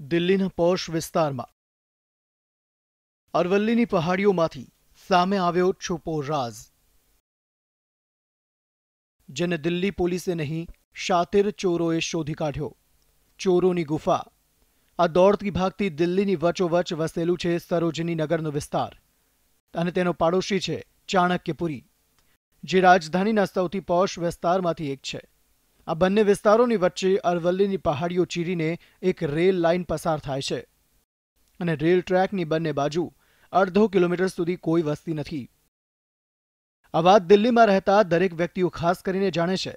દિલ્હીના પોશ વિસ્તારમાં અરવલ્લીની પહાડીઓમાંથી સામે આવ્યો છુપો રાઝ, જેને દિલ્હી પોલીસે નહીં શાતિર ચોરોએ શોધી કાઢ્યો. ચોરોની ગુફા. આ દોડતી ભાગતી દિલ્હીની વચ્ચોવચ્ચ વસેલું છે સરોજની નગરનો વિસ્તાર અને તેનો પાડોશી છે ચાણક્યપુરી, જે રાજધાનીના સૌથી પોશ વિસ્તારમાંથી એક છે. આ બંને વિસ્તારોની વચ્ચે અરવલ્લીની પહાડીઓ ચીરીને એક રેલ લાઇન પસાર થાય છે અને રેલ ટ્રેકની બંને બાજુ અડધો કિલોમીટર સુધી કોઈ વસ્તી નથી. આ વાત દિલ્હીમાં રહેતા દરેક વ્યક્તિઓ ખાસ કરીને જાણે છે.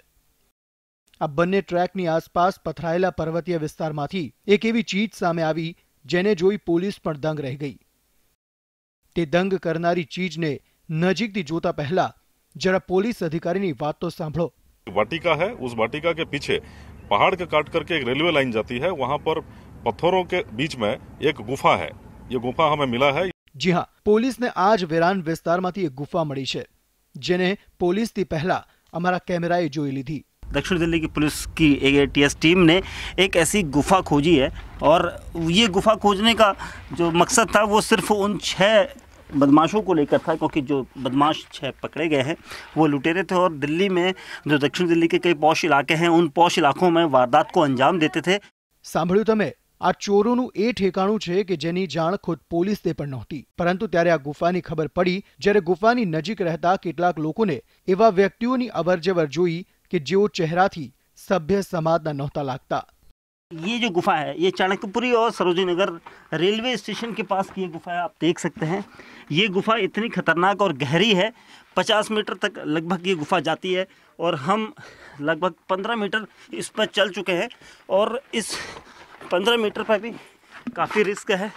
આ બંને ટ્રેકની આસપાસ પથરાયેલા પર્વતીય વિસ્તારમાંથી એક એવી ચીજ સામે આવી જેને જોઈ પોલીસ પણ દંગ રહી ગઈ. તે દંગ કરનારી ચીજને નજીકથી જોતા પહેલા जरा पुलिस अधिकारी की बात तो सांभो. वाटिका है, उस वाटिका के पीछे पहाड़ के काट करके एक रेलवे लाइन जाती है. वहां पर पत्थरों के बीच में एक गुफा है. ये गुफा हमें मिला है. जी हाँ, पुलिस ने आज वेरान विस्तार में एक गुफा मળી છે, જેને पुलिस થી પહેલા हमारा कैमराए જોઈ લીધી. दक्षिण दिल्ली की पुलिस की ATS टीम ने एक ऐसी गुफा खोजी है और ये गुफा खोजने का जो मकसद था वो सिर्फ उन 6 बदमाशों को लेकर था, क्योंकि जो बदमाश 6 पकड़े गए हैं वो लुटेरे थे और दिल्ली में जो दक्षिण दिल्ली के कई पॉश इलाके हैं उन पॉश इलाकों में वारदात को अंजाम देते थे. સાંભળ્યું તમે? આ ચોરોનું એ ઠેકાણું છે કે જેની જાણ ખુદ પોલીસને પણ નહોતી, પરંતુ ત્યારે આ ગુફાની ખબર પડી જ્યારે ગુફાની નજીક રહેતા કેટલાક લોકોને એવા વ્યક્તિઓની અવરજવર જોઈ કે જેઓ ચહેરાથી સભ્ય સમાજના નહોતા લાગતા. ये जो गुफा है ये चाणक्यपुरी और सरोजनी नगर रेलवे स्टेशन के पास की ये गुफा है. आप देख सकते हैं ये गुफा इतनी खतरनाक और गहरी है. 50 मीटर तक लगभग ये गुफा जाती है और हम लगभग 15 मीटर इस पर चल चुके हैं और इस 15 मीटर पर भी काफ़ी रिस्क है.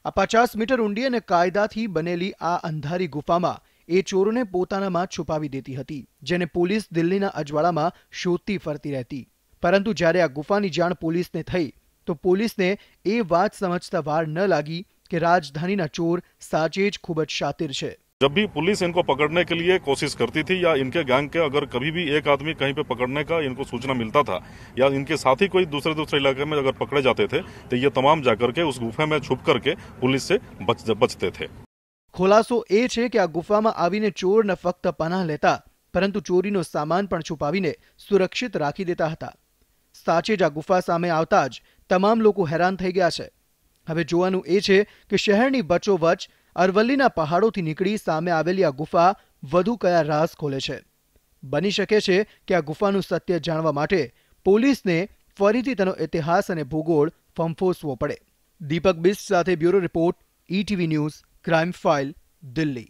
आ 50 मीटर ઊંડી અને કાયદાથી બનેલી આ અંધારી ગુફામાં એ ચોરોને પોતાનામાં છુપાવી દેતી હતી, જેને પોલીસ દિલ્હીના અજવાળામાં શોધતી ફરતી રહેતી. પરંતુ જ્યારે આ ગુફાની જાણ પોલીસને થઈ તો પોલીસને એ વાત સમજતા વાર ન લાગી કે રાજધાनीના ચોર સાચે જ ખૂબ જ શાતિર છે. जब भी पुलिस इनको पकड़ने के लिए कोशिश करती थी या इनके गैंग के अगर कभी भी एक आदमी कहीं पे पकड़ने का इनको सूचना मिलता था या इनके साथी कोई दूसरे इलाके में अगर पकड़े जाते थे तो ये तमाम जाकर के उस गुफा में छुप करके पुलिस से बचते थे. ખુલાસો એ છે કે આ ગુફામાં આવીને ચોર ન ફક્ત પનાહ લેતા પરંતુ ચોરીનો સામાન પણ છુપાવીને સુરક્ષિત રાખી દેતા હતા. સાચે જ આ ગુફા સામે આવતા જ તમામ લોકો હેરાન થઈ ગયા છે. હવે જોવાનું એ છે કે શહેરની વચ્ચોવચ્ચ અરવલ્લીના પહાડોથી નીકળી સામે આવેલી આ ગુફા વધુ કયા રાઝ ખોલે છે. બની શકે છે કે આ ગુફાનું સત્ય જાણવા માટે પોલીસને ફરીથી તેનો ઇતિહાસ અને ભૂગોળ ફંફોસવો પડે. દીપક બિસ્ટ સાથે bureau report, ETV news, crime file, Delhi.